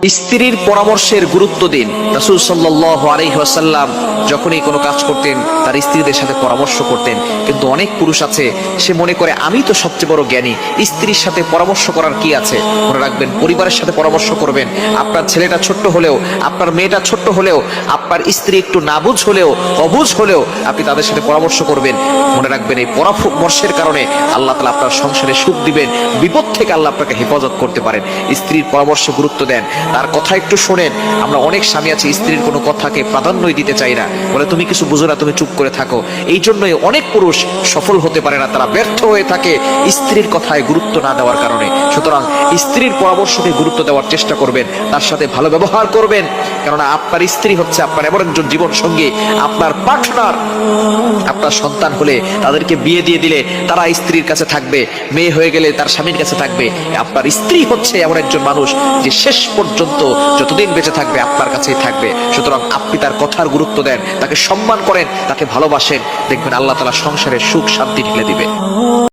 স্ত্রীর পরামর্শের গুরুত্ব দিন। রাসূল সাল্লাল্লাহু আলাইহি ওয়াসাল্লাম যখনই কোনো কাজ করতেন তার স্ত্রীদের সাথে পরামর্শ করতেন। কিন্তু অনেক পুরুষ আছে, সে মনে করে আমি তো সবচেয়ে বড় জ্ঞানী, স্ত্রীর সাথে পরামর্শ করার কি আছে। মনে রাখবেন, পরিবারের সাথে পরামর্শ করবেন। আপনার ছেলেটা ছোট্ট হলেও, আপনার মেয়েটা ছোট্ট হলেও, আপনার স্ত্রী একটু নাবুঝ হলেও, অবুঝ হলেও আপনি তাদের সাথে পরামর্শ করবেন। মনে রাখবেন, এই পরামর্শের কারণে আল্লাহ তাআলা আপনার সংসারে সুখ দিবেন, বিপদ থেকে আল্লাহ আপনাকে হেফাজত করতে পারেন। স্ত্রীর পরামর্শ গুরুত্ব দেন, তার কথা একটু শোনেন। আমরা অনেক স্বামী আছি স্ত্রীর কোনো কথাকে প্রাধান্যই দিতে চাই না, বলে তুমি কিছু বুঝো না, তুমি চুপ করে থাকো। এই জন্যই অনেক পুরুষ সফল হতে পারে না, তারা ব্যর্থ হয়ে থাকে স্ত্রীর কথায় গুরুত্ব না দেওয়ার কারণে। সুতরাং স্ত্রীর পরামর্শকে গুরুত্ব দেওয়ার চেষ্টা করবেন, তার সাথে ভালো ব্যবহার করবেন। কেননা আপনার স্ত্রী হচ্ছে আপনার এমন একজন জীবন সঙ্গী, আপনার পার্টনার। আপনার সন্তান হলে তাদেরকে বিয়ে দিয়ে দিলে তারা স্ত্রীর কাছে থাকবে, মেয়ে হয়ে গেলে তার স্বামীর কাছে থাকবে। আপনার স্ত্রী হচ্ছে এমন একজন মানুষ যে শেষ পর্যন্ত যতদিন বেঁচে থাকবে আপনার কাছেই থাকবে। সুতরাং আপনি তার কথার গুরুত্ব দেন, তাকে সম্মান করেন, তাকে ভালোবাসেন, দেখবেন আল্লাহ তাআলা সংসারে সুখ শান্তি ঢেলে দিবে।